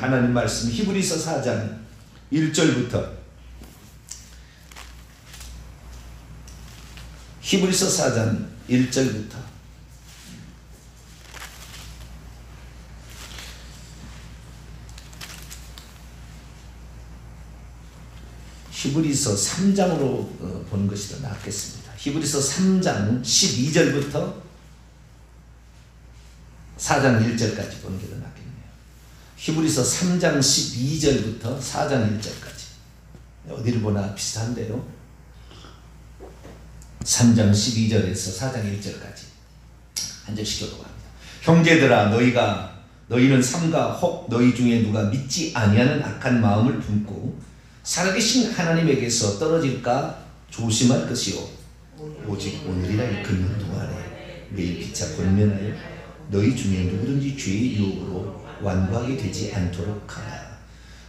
하나님 말씀 히브리서 4장 1절부터 히브리서 4장 1절부터 히브리서 3장으로 보는 것이 더 낫겠습니다. 히브리서 3장 12절부터 4장 1절까지 보는 게 더 낫겠네요. 히브리서 3장 12절부터 4장 1절까지 어디를 보나 비슷한데요. 3장 12절에서 4장 1절까지 한 절씩 교독합니다. 형제들아 너희는 삼가 혹 너희 중에 누가 믿지 아니하는 악한 마음을 품고 살아계신 하나님에게서 떨어질까 조심할 것이요 오직 오늘이라 일컫는 동안에 매일 피차 권면하여 너희 중에 누구든지 죄의 유혹으로 완고하게 되지 않도록 하라.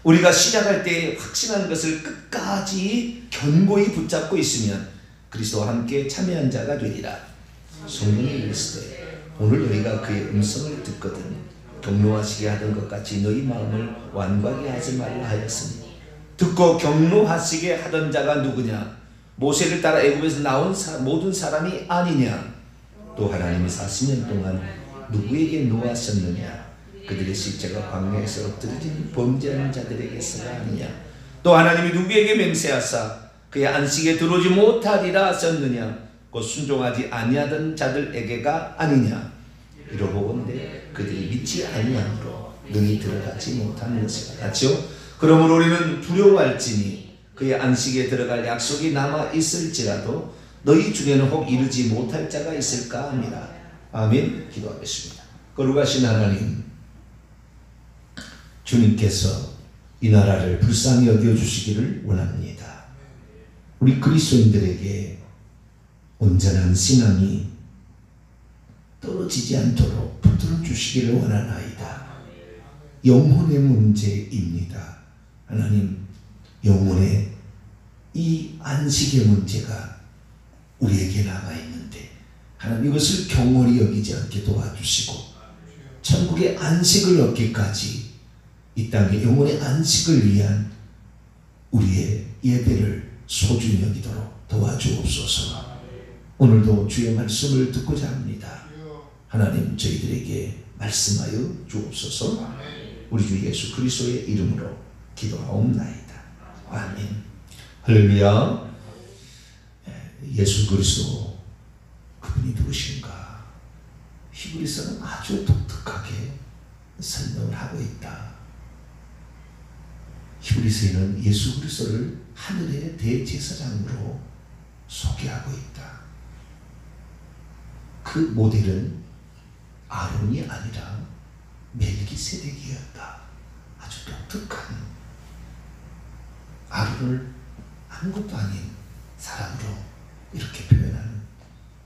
우리가 시작할 때 확신한 것을 끝까지 견고히 붙잡고 있으면 그리스도와 함께 참여한 자가 되리라. 성령이 이르시되 오늘 너희가 그의 음성을 듣거든 경노하시게 하던 것 같이 너희 마음을 완고하게 하지 말라 하였으니 듣고 경노하시게 하던 자가 누구냐? 모세를 따라 애굽에서 나온 모든 사람이 아니냐? 또 하나님이 40년 동안 누구에게 노하셨느냐? 그들의 실제가 광야에서 엎드러진 범죄하는 자들에게서가 아니냐? 또 하나님이 누구에게 맹세하사 그의 안식에 들어오지 못하리라 하셨느냐? 곧 순종하지 아니하던 자들에게가 아니냐? 이러보건대 그들이 믿지 아니함으로 능히 들어가지 못한 것이라. 같이요? 그러므로 우리는 두려워할지니 그의 안식에 들어갈 약속이 남아 있을지라도 너희 중에는 혹 이르지 못할 자가 있을까 합니다. 아멘. 기도하겠습니다. 거룩하신 하나님, 주님께서 이 나라를 불쌍히 여겨주시기를 원합니다. 우리 그리스도인들에게 온전한 신앙이 떨어지지 않도록 붙들어 주시기를 원하나이다. 영혼의 문제입니다. 하나님, 영혼의 이 안식의 문제가 우리에게 남아있는데 하나님 이것을 경홀히 여기지 않게 도와주시고 천국의 안식을 얻기까지 이 땅의 영혼의 안식을 위한 우리의 예배를 소중히 여기도록 도와주옵소서. 오늘도 주의 말씀을 듣고자 합니다. 하나님 저희들에게 말씀하여 주옵소서. 우리 주 예수 그리스도의 이름으로 기도하옵나이다. 아멘. 할렐루야. 예수 그리스도 그분이 누구신가? 히브리서는 아주 독특하게 설명을 하고 있다. 히브리서에는 예수 그리스도를 하늘의 대제사장으로 소개하고 있다. 그 모델은 아론이 아니라 멜기세덱이었다. 아주 독특한, 아론을 아무것도 아닌 사람으로 이렇게 표현하는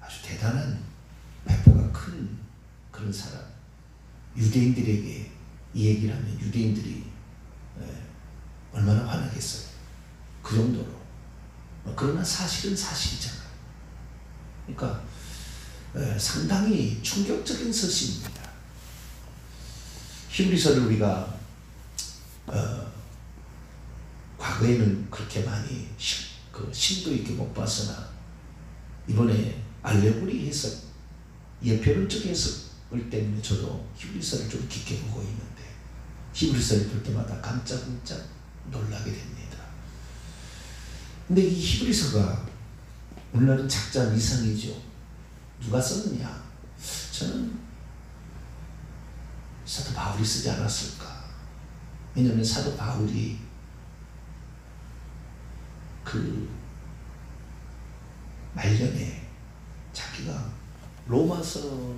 아주 대단한 배포가 큰 그런 사람. 유대인들에게 이 얘기를 하면 유대인들이 얼마나 화나겠어요. 그 정도로. 그러나 사실은 사실이잖아요. 그러니까 상당히 충격적인 서신입니다. 히브리서를 우리가 과거에는 그렇게 많이 심도 있게 못 봤으나 이번에 알레고리 해석, 예표론적 해석을 때문에 저도 히브리서를 좀 깊게 보고 있는데 히브리서를 볼 때마다 깜짝깜짝 놀라게 됩니다. 근데 이 히브리서가 오늘날은 작전 이상이죠. 누가 썼느냐? 저는 사도 바울이 쓰지 않았을까? 왜냐하면 사도 바울이 그 말년에 자기가 로마서,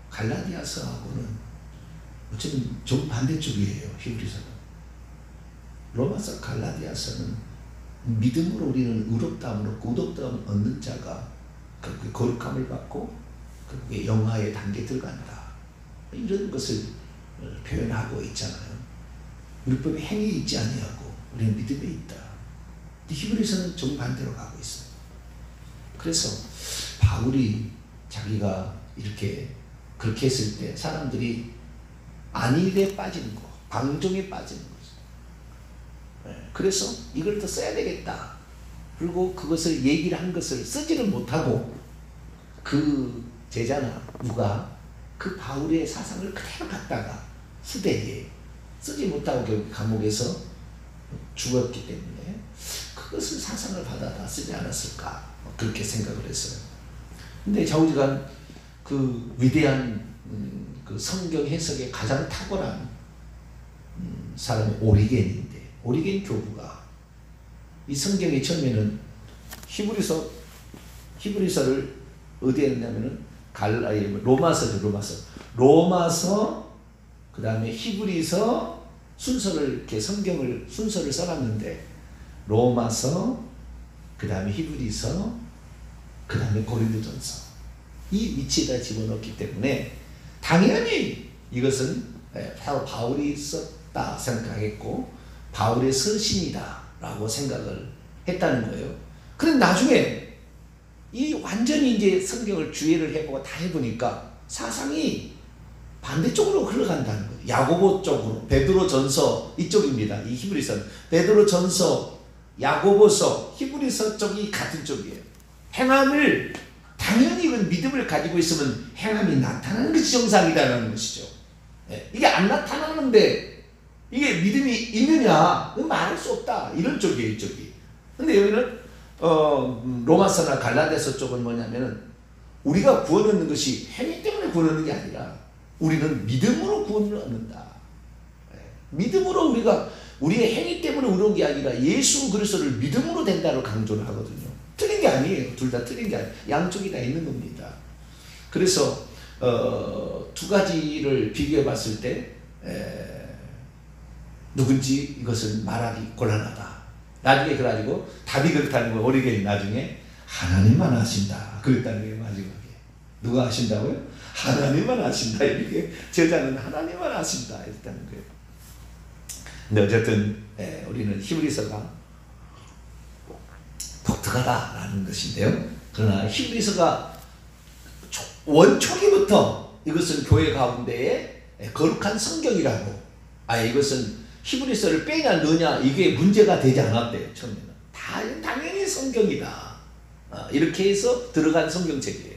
갈라디아서하고는 어쩌면 정반대쪽이에요. 히브리서는. 로마서, 갈라디아서는 믿음으로 우리는 의롭다함을 얻는 자가 그 거룩함을 받고 그게 영화의 단계에 들어간다. 이런 것을 표현하고 있잖아요. 우리 법에 행위에 있지 아니하고 우리는 믿음에 있다. 히브리서는 정반대로 가고 있어요. 그래서 바울이 자기가 이렇게 그렇게 했을 때 사람들이 안일에 빠지는 거, 방종에 빠지는 거죠. 그래서 이걸 더 써야 되겠다. 그리고 그것을 얘기를 한 것을 쓰지를 못하고 그 제자나 누가 그 바울의 사상을 그대로 갖다가 후대에 쓰지 못하고 결국 감옥에서 죽었기 때문에 그것을 사상을 받아다 쓰지 않았을까 그렇게 생각을 했어요. 근데 좌우지간 그 위대한 그 성경 해석에 가장 탁월한 사람이 오리겐인데, 오리겐 교부가 이 성경의 처음에는 히브리서를 어디에 했냐면은 로마서 그 다음에 히브리서 순서를 이렇게 성경을 순서를 써놨는데 로마서 그 다음에 히브리서 그 다음에 고린도전서 이 위치에다 집어넣기 때문에 당연히 이것은 바울이 썼다 생각했고 바울의 서신이다 라고 생각을 했다는 거예요. 그런데 나중에 이 완전히 이제 성경을 주의를 해보고 다 해보니까 사상이 반대쪽으로 흘러간다는 거예요. 야고보 쪽으로, 베드로전서 이쪽입니다. 이 히브리서는 베드로전서, 야고보서, 히브리서 쪽이 같은 쪽이에요. 행함을 당연히 이건 믿음을 가지고 있으면 행함이 나타나는 것이 정상이다라는 것이죠. 이게 안 나타나는데 이게 믿음이 있느냐? 말할 수 없다. 이런 쪽이에요, 이쪽이. 근데 여기는 로마서나 갈라디아서 쪽은 뭐냐면은 우리가 구원 얻는 것이 행위 때문에 구원 얻는 게 아니라 우리는 믿음으로 구원을 얻는다. 믿음으로 우리의 행위 때문에 얻는 게 아니라 예수 그리스도를 믿음으로 된다고 강조를 하거든요. 틀린 게 아니에요. 둘 다 틀린 게 아니에요. 양쪽이 다 있는 겁니다. 그래서 두 가지를 비교해 봤을 때 누군지 이것을 말하기 곤란하다. 나중에 그래가지고 답이 그렇다는 거예요. 오리겐이 나중에 하나님만 아신다. 그랬다는 거예요. 마지막에. 누가 아신다고요? 하나님만 아신다. 이렇게 제자는 하나님만 아신다. 이랬다는 거예요. 근데 어쨌든 우리는 히브리서가 독특하다라는 것인데요. 그러나 히브리서가 원초기부터 이것은 교회 가운데에 거룩한 성경이라고 이것은 히브리서를 빼냐 넣냐 이게 문제가 되지 않았대요. 처음에는 당연히 성경이다 이렇게 해서 들어간 성경책이에요.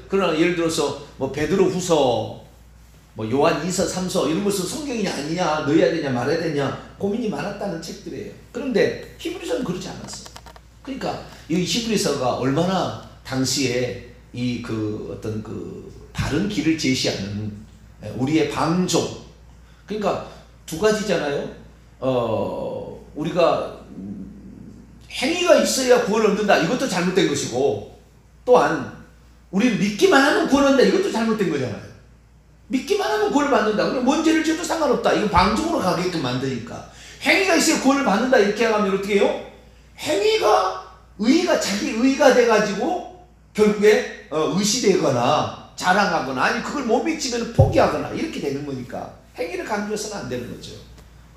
그러나 예를 들어서 뭐 베드로후서 뭐 요한 2서 3서 이런 것은 성경이냐 아니냐 넣어야 되냐 말아야 되냐 고민이 많았다는 책들이에요. 그런데 히브리서는 그렇지 않았어요. 그러니까 이 히브리서가 얼마나 당시에 이 어떤 바른 길을 제시하는 우리의 방종, 그러니까 두 가지잖아요. 우리가 행위가 있어야 구원을 얻는다. 이것도 잘못된 것이고, 또한 우리는 믿기만 하면 구원을 얻는다. 이것도 잘못된 거잖아요. 믿기만 하면 구원을 받는다. 그럼 뭔 죄를 지어도 상관없다. 이거 방종으로 가게끔 만드니까. 행위가 있어야 구원을 받는다. 이렇게 하면 어떻게 해요? 자기 의가 돼가지고 결국에 의시되거나 자랑하거나 아니 그걸 못 믿으면 포기하거나 이렇게 되는 거니까 행위를 강조해서는 안 되는 거죠.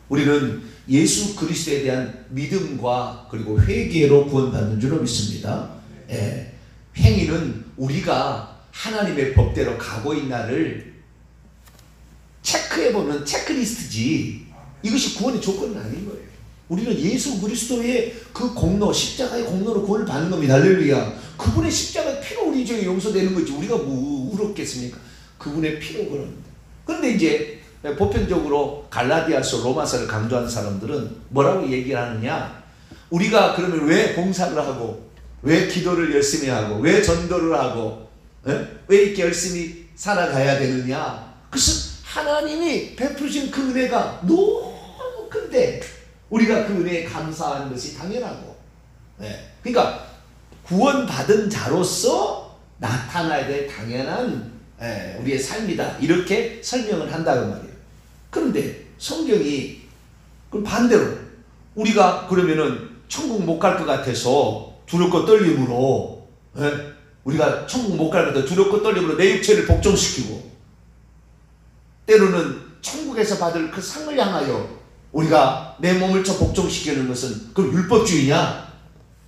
우리는 예수 그리스도에 대한 믿음과 그리고 회개로 구원받는 줄로 믿습니다. 행위는 우리가 하나님의 법대로 가고 있나를 체크해보는 체크리스트지 이것이 구원의 조건은 아닌 거예요. 우리는 예수 그리스도의 그 공로, 십자가의 공로로 구원을 받는 겁니다. 할렐루야. 그분의 십자가의 피로 우리 죄가 용서되는 거지 우리가 뭐 울었겠습니까? 그분의 피로 그럽니다. 그런데 이제 보편적으로 갈라디아서, 로마서를 강조하는 사람들은 뭐라고 얘기를 하느냐? 우리가 그러면 왜 봉사를 하고, 왜 기도를 열심히 하고, 왜 전도를 하고, 왜 이렇게 열심히 살아가야 되느냐? 그것은 하나님이 베푸신 그 은혜가 너무 큰데 우리가 그 은혜에 감사하는 것이 당연하고, 그러니까 구원받은 자로서 나타나야 될 당연한 우리의 삶이다. 이렇게 설명을 한다는 말이에요. 그런데 성경이 그럼 반대로 우리가 그러면은 천국 못 갈 것 같아서 두렵고 떨림으로 우리가 천국 못 갈 것 같아서 두렵고 떨림으로 내 육체를 복종시키고 때로는 천국에서 받을 그 상을 향하여 우리가 내 몸을 복종시키는 것은 그 율법주의냐?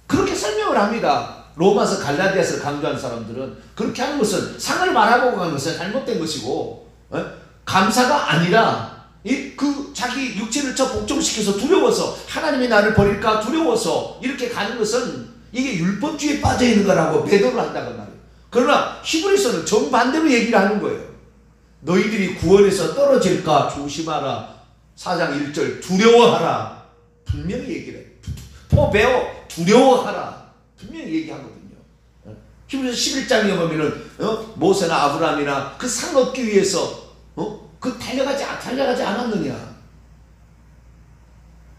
그렇게 설명을 합니다. 로마서 갈라디아서를 강조한 사람들은 그렇게 하는 것은 상을 바라보고 가는 것은 잘못된 것이고 감사가 아니라 그 자기 육체를 복종시켜서 두려워서 하나님이 나를 버릴까 두려워서 이렇게 가는 것은 이게 율법주의에 빠져 있는 거라고 배도를 한다고 말이에요. 그러나 히브리서는 정반대로 얘기를 하는 거예요. 너희들이 구원에서 떨어질까 조심하라. 4장 1절 두려워하라. 분명히 얘기를 해요. 포베어 두려워하라. 분명히 얘기하거든요. 히브리서 11장에 보면은 모세나 아브라함이나 그 상 얻기 위해서 그 달려가지 않았느냐.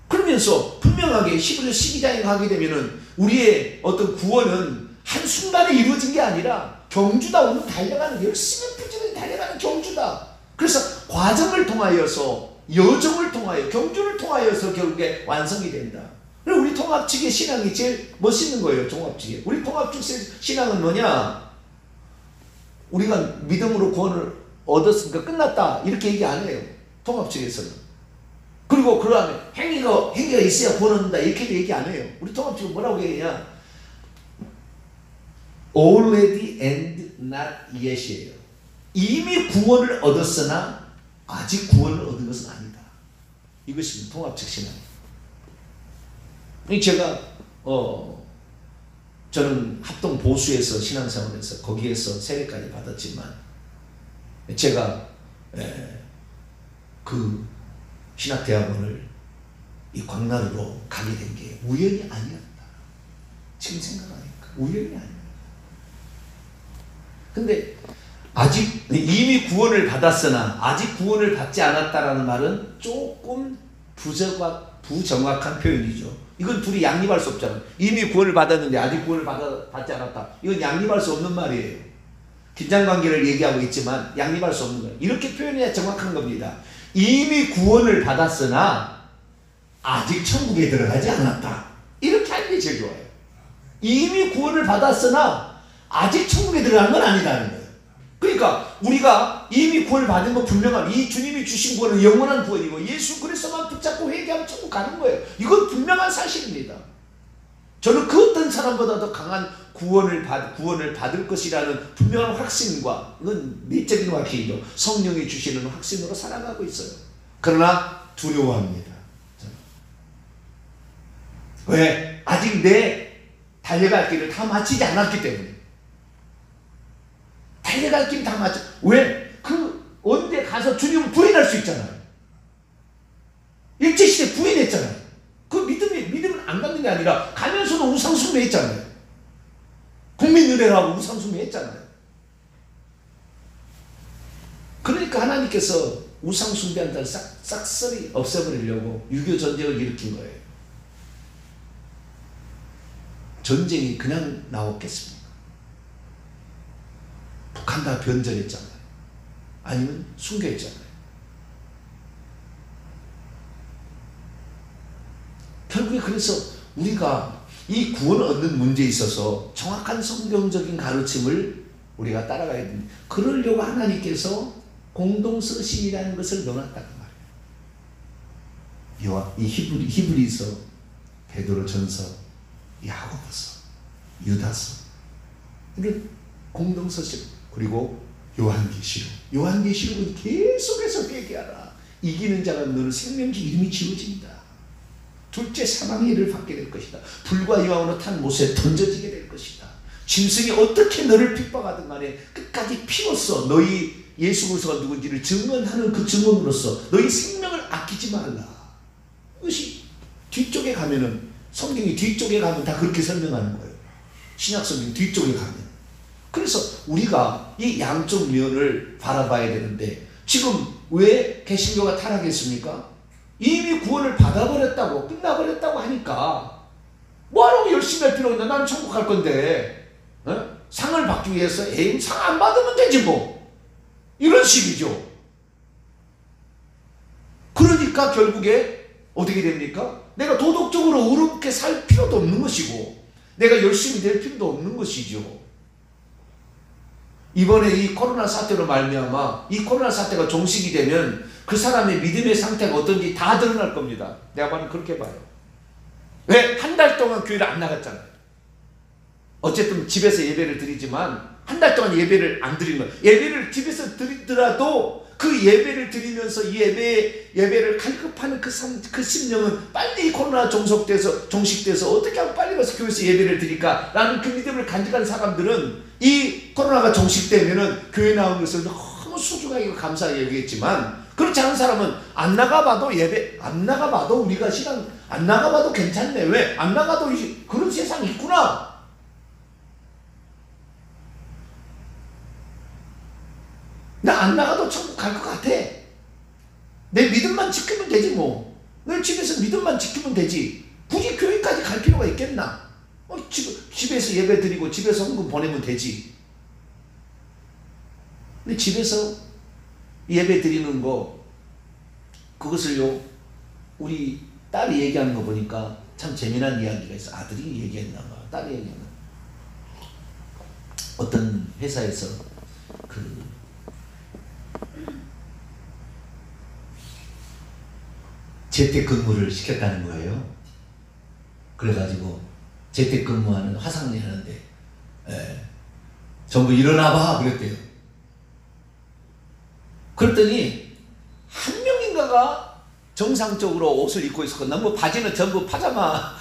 그러면서 분명하게 히브리서 12장에 가게 되면은 우리의 어떤 구원은 한순간에 이루어진 게 아니라 경주다. 오늘 달려가는 열심히 부지런히 달려가는 경주다. 그래서 과정을 통하여서 여정을 통하여 경주를 통하여서 결국에 완성이 된다. 그리고 우리 통합측의 신앙이 제일 멋있는 거예요. 종합측에 우리 통합측의 신앙은 뭐냐? 우리가 믿음으로 구원을 얻었으니까 끝났다 이렇게 얘기 안 해요. 통합측에서는. 그리고 그러면 행위가 있어야 구원 얻는다 이렇게 얘기 안 해요. 우리 통합측은 뭐라고 얘기하냐? Already and not yet이에요. 이미 구원을 얻었으나 아직 구원을 얻은 것은 아니다. 이것이 통합측 신앙이에요. 제가 저는 합동 보수에서 신앙생활에서 거기에서 세례까지 받았지만 제가 그 신학대학원을 이 광나루로 가게 된 게 우연이 아니었다. 지금 생각하니까 우연이 아니었다. 근데 아직 이미 구원을 받았으나 아직 구원을 받지 않았다라는 말은 조금 부정확한 표현이죠. 이건 둘이 양립할 수 없잖아요. 이미 구원을 받았는데 아직 구원을 받지 않았다. 이건 양립할 수 없는 말이에요. 긴장관계를 얘기하고 있지만 양립할 수 없는 거예요. 이렇게 표현해야 정확한 겁니다. 이미 구원을 받았으나 아직 천국에 들어가지 않았다. 이렇게 하는 게 제일 좋아요. 이미 구원을 받았으나 아직 천국에 들어간 건 아니다는 거예요. 그러니까 우리가 이미 구원을 받은 건 분명한 이 주님이 주신 구원은 영원한 구원이고 예수 그리스도만 붙잡고 회개하면 천국 가는 거예요. 이건 분명한 사실입니다. 저는 그 어떤 사람보다 더 강한 구원을 받을 것이라는 분명한 확신과 이건 내적인 확신이죠. 성령이 주시는 확신으로 살아가고 있어요. 그러나 두려워합니다. 왜? 아직 내 달려갈 길을 다 마치지 않았기 때문에. 달려갈 길 다 마치. 왜? 그 언제 가서 주님을 부인할 수 있잖아요. 일제시대 부인했잖아요. 그 믿음을 안 갖는 게 아니라 가면서도 우상숭배했잖아요. 국민은혜라고 우상숭배했잖아요. 그러니까 하나님께서 우상숭배한다는 싹쓸이 없애버리려고 유교 전쟁을 일으킨 거예요. 전쟁이 그냥 나왔겠습니까? 북한 다 변절했잖아요. 아니면 순교했잖아요. 결국에 그래서 우리가 이 구원을 얻는 문제에 있어서 정확한 성경적인 가르침을 우리가 따라가야 됩니다. 그러려고 하나님께서 공동서신이라는 것을 넣어놨다는 말이에요. 이 히브리서, 베드로전서, 야고보서, 유다서 이게 공동서신. 그리고 요한계시록. 요한계시록은 계속해서 얘기하라. 이기는 자가 너는 생명지 이름이 지워진다. 둘째 사망의 일을 받게 될 것이다. 불과 유황으로 탄 못에 던져지게 될 것이다. 짐승이 어떻게 너를 핍박하든 간에 끝까지 피로써 너희 예수 그리스도가 누군지를 증언하는 그 증언으로서 너희 생명을 아끼지 말라. 이것이 뒤쪽에 가면은 성경이 뒤쪽에 가면 다 그렇게 설명하는 거예요. 신약성경 뒤쪽에 가면. 그래서 우리가 이 양쪽 면을 바라봐야 되는데 지금 왜 개신교가 타락했습니까? 이미 구원을 받아버렸다고 끝나버렸다고 하니까 뭐하라고 열심히 할 필요가 있나? 나는 천국 갈 건데 상을 받기 위해서 상 안 받으면 되지 뭐 이런 식이죠. 그러니까 결국에 어떻게 됩니까? 내가 도덕적으로 의롭게 살 필요도 없는 것이고 내가 열심히 될 필요도 없는 것이죠. 이번에 이 코로나 사태로 말미암아 이 코로나 사태가 종식이 되면 그 사람의 믿음의 상태가 어떤지 다 드러날 겁니다. 내가 봐는 그렇게 봐요. 왜? 한 달 동안 교회를 안 나갔잖아요. 어쨌든 집에서 예배를 드리지만 한 달 동안 예배를 안 드린 거예요. 예배를 집에서 드리더라도 그 예배를 드리면서 이 예배를 갈급하는 그 심령은 빨리 이 코로나 종식돼서 어떻게 하면 빨리 가서 교회에서 예배를 드릴까라는 그 믿음을 간직한 사람들은 이 코로나가 종식되면은 교회 나오는 것을 너무 소중하게 감사하게 여기겠지만, 그렇지 않은 사람은 안 나가봐도 안 나가봐도 우리가 신앙 안 나가봐도 괜찮네. 왜? 안 나가도 그런 세상이 있구나. 나 안 나가도 천국 갈 것 같아. 내 믿음만 지키면 되지 뭐. 내 집에서 믿음만 지키면 되지. 굳이 교회까지 갈 필요가 있겠나? 집에서 예배 드리고 집에서 헌금 보내면 되지. 근데 집에서 예배 드리는 거, 그것을요, 우리 딸이 얘기하는 거 보니까 참 재미난 이야기가 있어. 아들이 얘기했나 봐. 딸이 얘기했나 봐. 어떤 회사에서 재택근무를 시켰다는 거예요. 그래가지고 재택근무하는 화상을 하는데, 전부 일어나봐 그랬대요. 그랬더니 한 명인가가 정상적으로 옷을 입고 있었거든요. 뭐 바지는 전부 파자마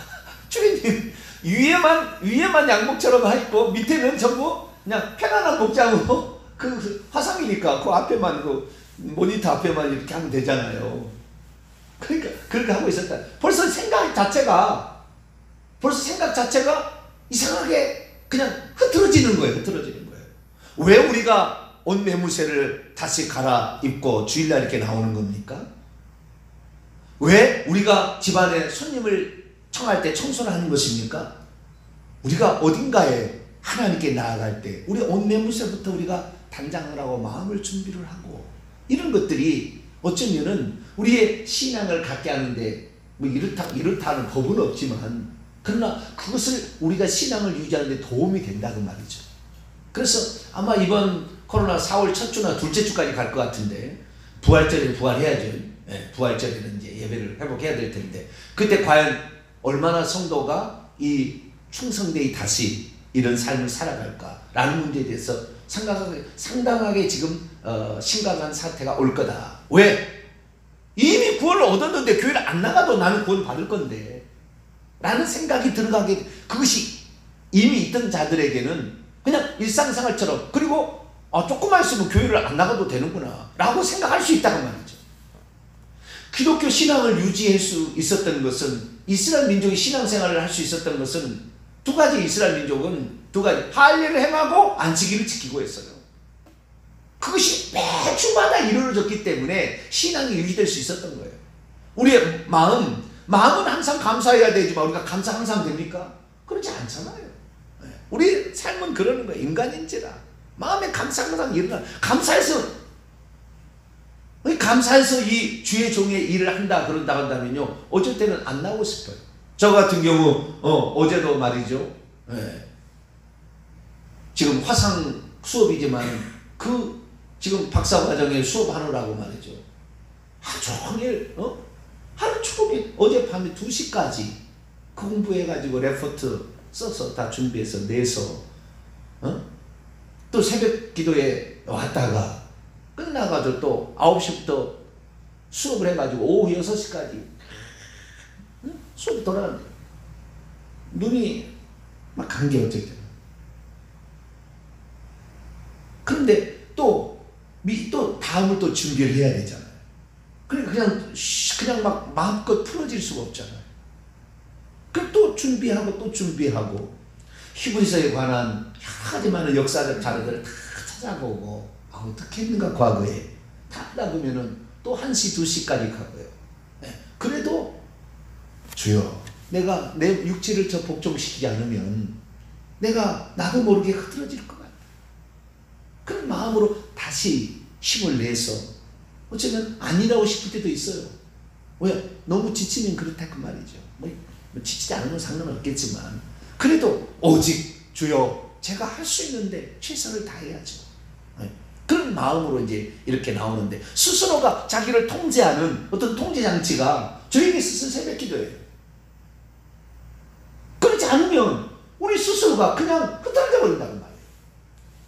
트레이닝, 위에만 양복처럼 입고 밑에는 전부 그냥 편안한 복장으로, 그 화상이니까 그 앞에만, 그 모니터 앞에만 이렇게 하면 되잖아요. 그러니까 그렇게 하고 있었다. 벌써 생각 자체가 이상하게 그냥 흐트러지는 거예요. 왜 우리가 옷 매무새를 다시 갈아입고 주일날 이렇게 나오는 겁니까? 왜 우리가 집안에 손님을 청할 때 청소를 하는 것입니까? 우리가 어딘가에 하나님께 나아갈 때 우리 옷 매무새부터 우리가 단장을 하고 마음을 준비를 하고, 이런 것들이 어쩌면은 우리의 신앙을 갖게 하는데 뭐 이렇다는 법은 없지만, 그러나 그것을 우리가 신앙을 유지하는 데 도움이 된다는 말이죠. 그래서 아마 이번 코로나 4월 첫 주나 둘째 주까지 갈 것 같은데, 부활절에는 부활해야죠. 부활절에는 이제 예배를 회복해야 될 텐데, 그때 과연 얼마나 성도가 이 충성되이 다시 이런 삶을 살아갈까라는 문제에 대해서 상당하게 지금 심각한 사태가 올 거다. 왜? 이미 구원을 얻었는데 교회를 안 나가도 나는 구원 받을 건데 라는 생각이 들어가게, 그것이 이미 있던 자들에게는 그냥 일상생활처럼, 그리고 조금만 있으면 교회를 안 나가도 되는구나 라고 생각할 수 있다는 말이죠. 기독교 신앙을 유지할 수 있었던 것은, 이스라엘 민족이 신앙생활을 할 수 있었던 것은 두 가지. 이스라엘 민족은 두 가지, 할례를 행하고 안식일을 지키고 했어요. 그것이 매주마다 이루어졌기 때문에 신앙이 유지될 수 있었던 거예요. 우리의 마음은 항상 감사해야 되지만 우리가 감사 항상 됩니까? 그렇지 않잖아요. 우리 삶은 그러는 거예요. 인간인지라 마음에 감사 항상 일어나. 감사해서 이 주의 종의 일을 그런다 한다면요, 어쩔 때는 안 나오고 싶어요. 저 같은 경우 어제도 말이죠, 지금 화상 수업이지만 지금 박사과정에 수업하느라고 말이죠, 하루 종일 어젯밤에 2시까지 공부해가지고 레포트 써서 다 준비해서 내서 또 새벽 기도에 왔다가 끝나가지고 또 9시부터 수업을 해가지고 오후 6시까지 수업이 돌아가는데 눈이 막 감겨 어쩔 때는. 그런데 또 다음을 또 준비를 해야 되잖아요. 그냥 막 마음껏 풀어질 수가 없잖아요. 그럼 또 준비하고 히브리서에 관한 여러 가지 많은 역사적 자료들을 다 찾아보고, 어떻게 했는가 과거에 다 하다 보면은 또 1시 2시까지 가고요. 그래도 주여, 내가 내 육체를 저 복종시키지 않으면 나도 모르게 흐트러질 것 같아. 그런 마음으로 다시 힘을 내서, 어쩌면 아니라고 싶을 때도 있어요. 왜? 너무 지치면 그렇다 그 말이죠. 뭐 지치지 않으면 상관없겠지만, 그래도 오직 주여, 제가 할 수 있는데 최선을 다해야죠. 그런 마음으로 이제 이렇게 나오는데, 스스로가 자기를 통제하는 어떤 통제장치가 저에게 있어서 새벽 기도예요. 그렇지 않으면 우리 스스로가 그냥 흩어져 버린다는 말이에요.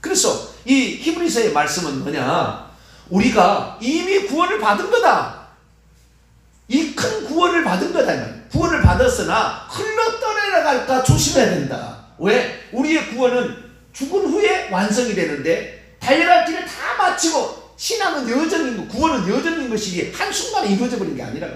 그래서 이 히브리서의 말씀은 뭐냐? 우리가 이미 구원을 받은 거다. 이 큰 구원을 받은 거다. 구원을 받았으나 흘러 떠내려갈까 조심해야 된다. 왜? 우리의 구원은 죽은 후에 완성이 되는데 달려갈 길을 다 마치고 신앙은 여정인 거, 구원은 여정인 것이 한순간에 이루어져 버린 게 아니라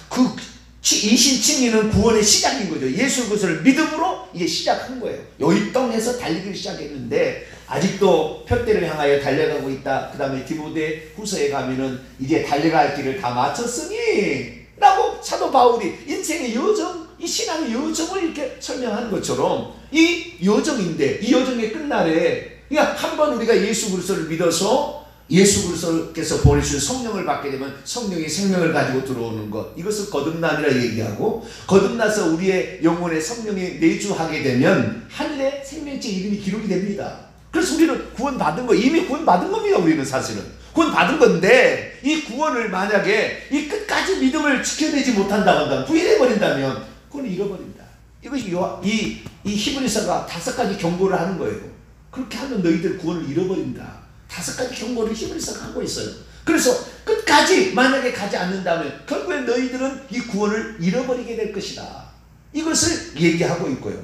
그 이신칭의는 구원의 시작인 거죠. 예수 그리스도를 믿음으로 이게 시작한 거예요. 여기 땅에서 달리기를 시작했는데 아직도 표대를 향하여 달려가고 있다. 그 다음에 디모데 후서에 가면은 이제 달려갈 길을 다 마쳤으니 라고 사도 바울이 인생의 여정, 이 신앙의 여정을 이렇게 설명하는 것처럼 이 여정인데 이 여정의 끝날에 그냥 한번 우리가 예수 그리스도를 믿어서 예수 그리스도께서 보내주신 성령을 받게 되면 성령이 생명을 가지고 들어오는 것, 이것을 거듭남이라 얘기하고, 거듭나서 우리의 영혼에 성령이 내주하게 되면 하늘에 생명체 이름이 기록이 됩니다. 그래서 우리는 구원받은 거, 이미 구원받은 겁니다. 우리는 사실은 구원받은 건데 이 구원을 만약에 이 끝까지 믿음을 지켜내지 못한다고 한다면, 부인해버린다면 그건 잃어버린다. 이것이 이 히브리서가 5가지 경고를 하는 거예요. 그렇게 하면 너희들 구원을 잃어버린다. 5가지 경고를 히브리서가 하고 있어요. 그래서 끝까지 만약에 가지 않는다면 결국에 너희들은 이 구원을 잃어버리게 될 것이다. 이것을 얘기하고 있고요.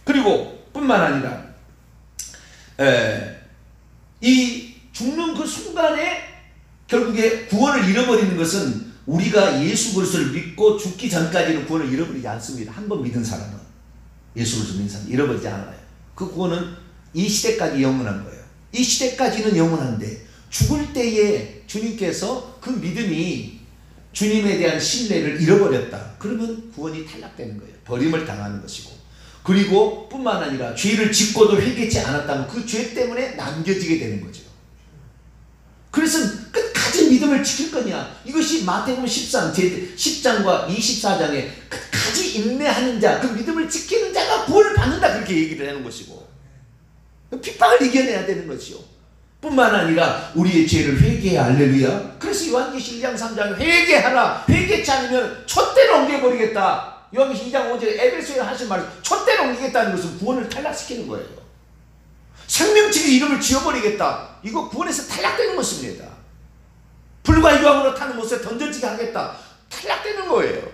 그리고 뿐만 아니라 이 죽는 그 순간에 결국에 구원을 잃어버리는 것은 우리가 예수 그리스도를 믿고 죽기 전까지는 구원을 잃어버리지 않습니다. 한 번 믿은 사람은, 예수 그리스도 믿는 사람은 잃어버리지 않아요. 그 구원은 이 시대까지 영원한 거예요. 이 시대까지는 영원한데 죽을 때에 주님께서 그 믿음이 주님에 대한 신뢰를 잃어버렸다. 그러면 구원이 탈락되는 거예요. 버림을 당하는 것이고, 그리고 뿐만 아니라 죄를 짓고도 회개치 않았다면 그 죄 때문에 남겨지게 되는 거죠. 그래서 끝까지 믿음을 지킬 거냐, 이것이 마태복음 10장과 24장에 끝까지 인내하는 자, 그 믿음을 지키는 자가 구원을 받는다, 그렇게 얘기를 하는 것이고, 핍박을 이겨내야 되는 것이요. 뿐만 아니라 우리의 죄를 회개해. 할렐루야. 그래서 요한계시 1장 3장에 회개하라, 회개치 않으면 촛대로 옮겨버리겠다. 요한계시 2장 5절에 에베소에 하신 말씀, 촛대로 옮기겠다는 것은 구원을 탈락시키는 거예요. 생명책의 이름을 지워버리겠다, 이거 구원에서 탈락되는 것입니다. 불과 유황으로 타는 못에 던져지게 하겠다, 탈락되는 거예요.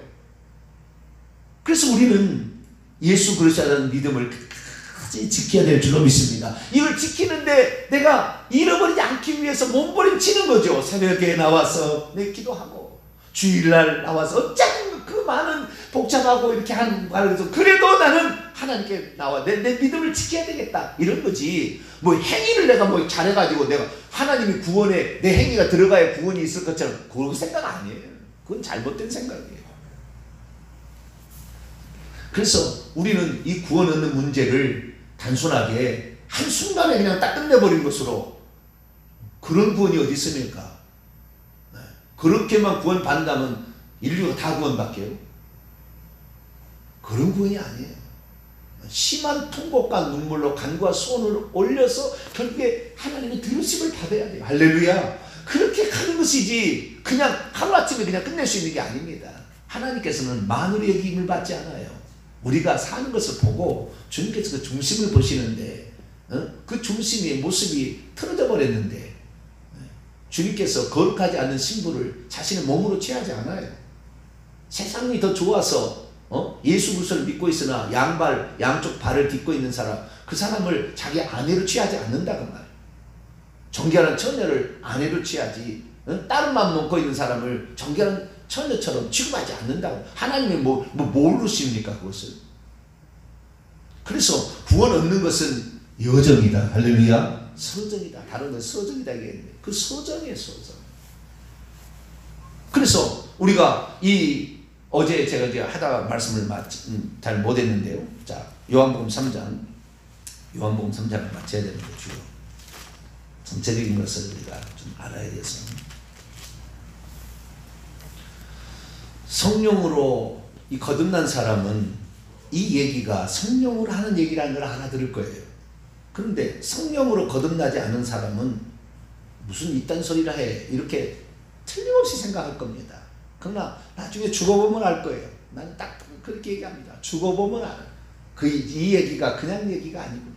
그래서 우리는 예수 그리스도라는 믿음을 끝까지 지켜야 될 줄로 믿습니다. 이걸 지키는데 내가 잃어버리지 않기 위해서 몸부림치는 거죠. 새벽에 나와서 내 기도하고 주일날 나와서 어쩌면 그 많은 복잡하고 이렇게 하는 말에서 그래도 나는 하나님께 나와 내 믿음을 지켜야 되겠다, 이런 거지. 뭐 행위를 내가 뭐 잘해가지고 내가 하나님이 구원에 내 행위가 들어가야 구원이 있을 것처럼, 그런 생각 아니에요. 그건 잘못된 생각이에요. 그래서 우리는 이 구원 얻는 문제를 단순하게 한순간에 그냥 딱 끝내버린 것으로, 그런 구원이 어디 있습니까? 그렇게만 구원 받는다면 인류가 다 구원받게요? 그런 구원이 아니에요. 심한 통곡과 눈물로 간과 손을 올려서 결국에 하나님의 들으심을 받아야 돼요. 할렐루야. 그렇게 하는 것이지 그냥 하루아침에 그냥 끝낼 수 있는 게 아닙니다. 하나님께서는 만물의 여김을 받지 않아요. 우리가 사는 것을 보고 주님께서 그 중심을 보시는데 그 중심의 모습이 틀어져 버렸는데 주님께서 거룩하지 않은 신부를 자신의 몸으로 취하지 않아요. 세상이 더 좋아서 예수 그리스도를 믿고 있으나 양쪽 발을 딛고 있는 사람, 그 사람을 자기 아내로 취하지 않는다고 말이에요. 정결한 처녀를 아내로 취하지, 다른 마음 놓고 있는 사람을 정결한 처녀처럼 취급하지 않는다고. 하나님이 뭘로 씌웁니까 그것을? 그래서 구원 얻는 것은 여정이다. 할렐루야. 서정이다. 다른 건 서정이다 얘기했는데 그 서정이에요, 서정. 그래서 우리가 어제 제가 이제 하다가 말씀을 잘 못했는데요. 자, 요한복음 3장을 마쳐야 되는 거죠. 전체적인 것을 우리가 좀 알아야 돼서, 성령으로 이 거듭난 사람은 이 얘기가 성령으로 하는 얘기라는 걸 알아들을 거예요. 그런데 성령으로 거듭나지 않은 사람은 무슨 이딴 소리라 해, 이렇게 틀림없이 생각할 겁니다. 그러나 나중에 죽어보면 알 거예요. 나는 딱 그렇게 얘기합니다. 죽어보면 알아요. 이 얘기가 그냥 얘기가 아니구나.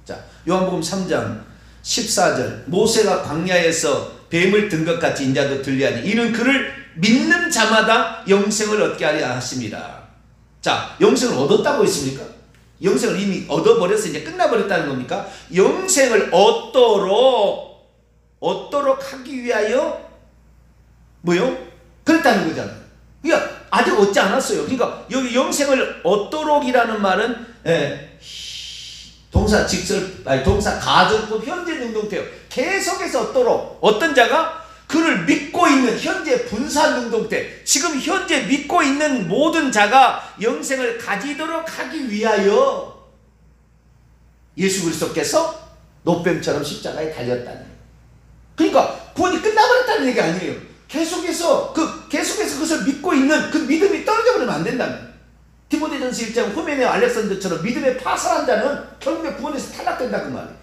자, 요한복음 3장 14절, 모세가 광야에서 뱀을 든 것 같이 인자도 들리하니 이는 그를 믿는 자마다 영생을 얻게 하려 하십니다. 자, 영생을 얻었다고 했습니까? 영생을 이미 얻어버려서 이제 끝나버렸다는 겁니까? 영생을 얻도록 하기 위하여 뭐요? 그랬다는 거잖아요. 그러니까 아직 얻지 않았어요. 그러니까 여기 영생을 얻도록이라는 말은 동사 직설, 아니 동사 가정법 현재 능동태요. 계속해서 얻도록. 어떤 자가 그를 믿고 있는 현재 분사 능동태. 지금 현재 믿고 있는 모든 자가 영생을 가지도록 하기 위하여 예수 그리스도께서 노뱀처럼 십자가에 달렸다는 거예요. 그러니까 구원이 끝나버렸다는 얘기 아니에요. 계속해서 그것을 믿고 있는 그 믿음이 떨어져 버리면 안 된다는 거예요. 디모데전서 1장 후메네 알렉산더처럼 믿음에 파산한 자는 결국에 구원에서 탈락된다 그 말이에요.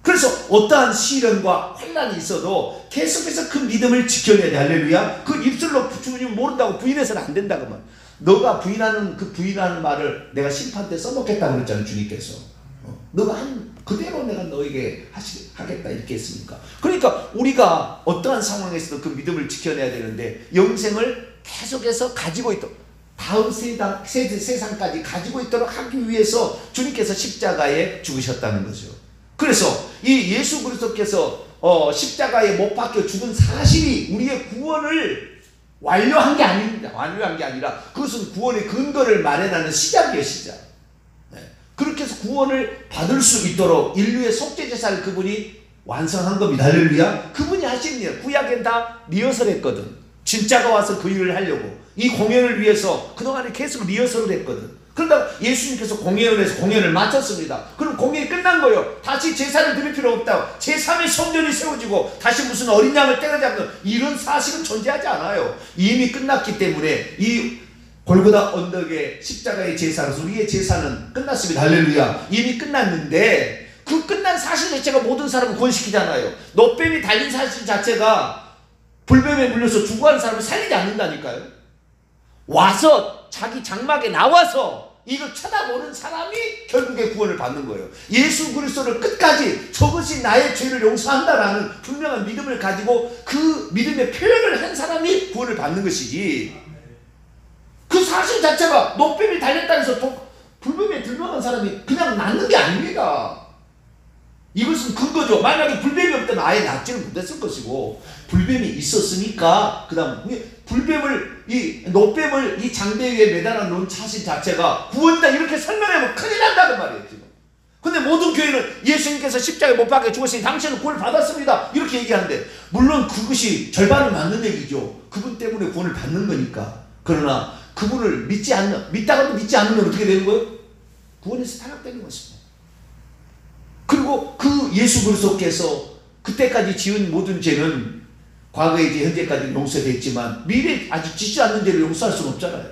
그래서 어떠한 시련과 환난이 있어도 계속해서 그 믿음을 지켜내야 돼. 할렐루야. 그 입술로 주님 모른다고 부인해서는 안 된다 그 말. 너가 부인하는 말을 내가 심판 때 써놓겠다고 그랬잖아요. 주님께서. 너가 한 그대로 내가 너에게 하겠다 이렇게 했습니까? 그러니까 우리가 어떠한 상황에서도 그 믿음을 지켜내야 되는데 영생을 계속해서 가지고 있도록 다음 세상까지 가지고 있도록 하기 위해서 주님께서 십자가에 죽으셨다는 거죠. 그래서 이 예수 그리스도께서 십자가에 못 박혀 죽은 사실이 우리의 구원을 완료한 게 아닙니다. 완료한 게 아니라 그것은 구원의 근거를 마련하는 시작이에요. 시작. 그렇게 해서 구원을 받을 수 있도록 인류의 속죄제사를 그분이 완성한 겁니다. 할렐루야. 그분이 하신 일, 구약엔 다 리허설했거든. 진짜가 와서 그 일을 하려고 이 공연을 위해서 그동안에 계속 리허설을 했거든. 그러다 예수님께서 공연을 해서 공연을 마쳤습니다. 그럼 공연이 끝난 거예요. 다시 제사를 드릴 필요 없다고. 제3의 성전이 세워지고 다시 무슨 어린 양을 때려잡는 이런 사실은 존재하지 않아요. 이미 끝났기 때문에 이 골고다 언덕의 십자가의 제사로서 우리의 제사는 끝났습니다. 할렐루야. 이미 끝났는데 그 끝난 사실 자체가 모든 사람을 구원시키잖아요. 노뱀이 달린 사실 자체가 불뱀에 물려서 죽어가는 사람을 살리지 않는다니까요. 와서 자기 장막에 나와서 이걸 쳐다보는 사람이 결국에 구원을 받는 거예요. 예수 그리스도를 끝까지 저것이 나의 죄를 용서한다라는 분명한 믿음을 가지고 그 믿음의 표현을 한 사람이 구원을 받는 것이지, 그 사실 자체가 노뱀이 달렸다 해서 불뱀에 들어간 사람이 그냥 낫는 게 아닙니다. 이것은 근거죠. 만약에 불뱀이 없다면 아예 낫지를 못했을 것이고, 불뱀이 있었으니까 그 다음 노뱀을 이 장대 위에 매달아 놓은 사실 자체가 구원이다 이렇게 설명하면 큰일 난다는 말이에요 지금. 근데 모든 교회는 예수님께서 십자가에 못 박혀 죽으시니 당신은 구원을 받았습니다 이렇게 얘기하는데, 물론 그것이 절반은 맞는 얘기죠. 그분 때문에 구원을 받는 거니까. 그러나 그분을 믿다가도 믿지 않으면 어떻게 되는 거예요? 구원에서 탈락되는 것입니다. 그리고 그 예수 그리스도께서 그때까지 지은 모든 죄는 과거이지 현재까지 용서됐지만 미래 아직 짓지 않는 죄를 용서할 수는 없잖아요.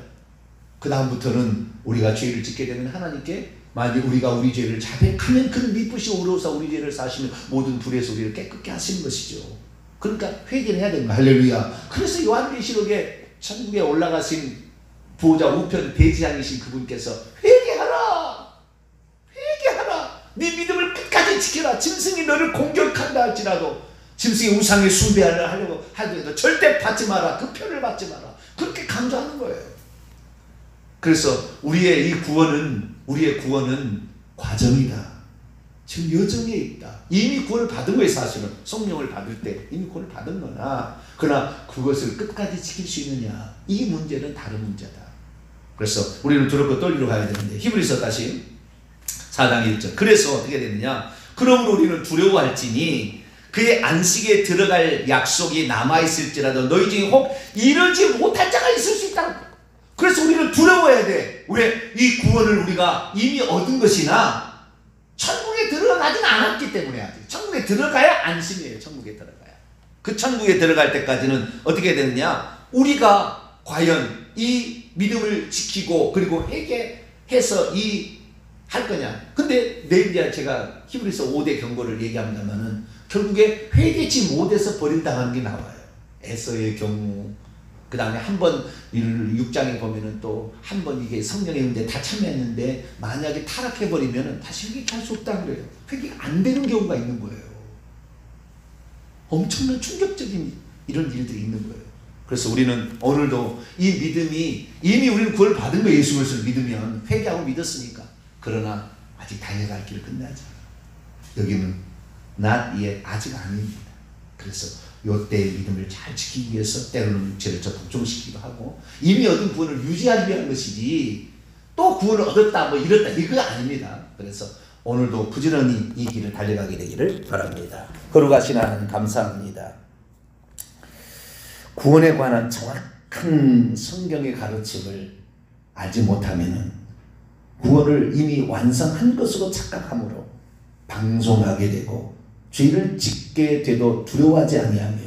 그 다음부터는 우리가 죄를 짓게 되면 하나님께 만약 우리가 우리 죄를 자백하면 그는 미쁘시 오로사 우리 죄를 사시면 모든 불에서 우리를 깨끗게 하시는 것이죠. 그러니까 회개를 해야 됩니다. 할렐루야. 그래서 요한계시록에 천국에 올라가신 보호자 우편 대지장이신 그분께서 회개하라, 회개하라, 네 믿음을 끝까지 지켜라. 짐승이 너를 공격한다 할지라도, 짐승이 우상의 숭배를 하려고 하더라도 절대 받지 마라. 그 표를 받지 마라. 그렇게 강조하는 거예요. 그래서 우리의 구원은 과정이다. 지금 여정에 있다. 이미 구원을 받은 거예요. 사실은 성령을 받을 때 이미 구원을 받은 거나, 그러나 그것을 끝까지 지킬 수 있느냐, 이 문제는 다른 문제다. 그래서 우리는 두렵고 떨리러 가야 되는데, 히브리서 다시 4장 1절. 그래서 어떻게 되느냐, 그러므로 우리는 두려워할지니 그의 안식에 들어갈 약속이 남아있을지라도 너희 중에 혹 이르지 못할 자가 있을 수 있다. 그래서 우리는 두려워해야 돼. 왜? 이 구원을 우리가 이미 얻은 것이나 천국에 들어가진 않았기 때문에. 아직 천국에 들어가야 안심이에요. 천국에 들어가야. 그 천국에 들어갈 때까지는 어떻게 되느냐, 우리가 과연 이 믿음을 지키고 그리고 회개해서 할 거냐. 근데 내일 이제 제가 히브리서 5대 경고를 얘기합니다만은 결국에 회개치 못해서 버림당하는 게 나와요. 에서의 경우, 그 다음에 한번 6장에 보면은 또 한 번 이게 성령의 은혜에 다 참여했는데 만약에 타락해버리면은 다시 회개할 수 없다는 거예요. 회개가 안 되는 경우가 있는 거예요. 엄청난 충격적인 이런 일들이 있는 거예요. 그래서 우리는 오늘도 이 믿음이 이미 우리는 구원을 받은 거예요. 예수 그리스도를 믿으면 회개하고 믿었으니까. 그러나 아직 달려갈 길을 끝나지 않아요. 여기는 not yet, 아직 아닙니다. 그래서 요때의 믿음을 잘 지키기 위해서 때로는 육체를 더 복종시키기도 하고 이미 얻은 구원을 유지하기 위한 것이지 또 구원을 얻었다 뭐 이렇다 이거 아닙니다. 그래서 오늘도 부지런히 이 길을 달려가게 되기를 바랍니다. 거룩하신 하나님 감사합니다. 구원에 관한 정확한 성경의 가르침을 알지 못하면 구원을 이미 완성한 것으로 착각함으로 방종하게 되고 죄를 짓게 돼도 두려워하지 아니하며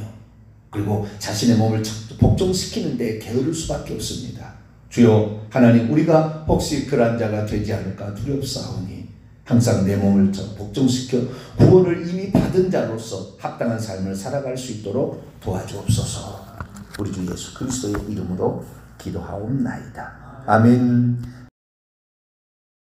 그리고 자신의 몸을 복종시키는 데 게으를 수밖에 없습니다. 주여 하나님, 우리가 혹시 그런 자가 되지 않을까 두렵사오니 항상 내 몸을 복종시켜 구원을 이미 받은 자로서 합당한 삶을 살아갈 수 있도록 도와주옵소서. 우리 주 예수 그리스도의 이름으로 기도하옵나이다. 아멘.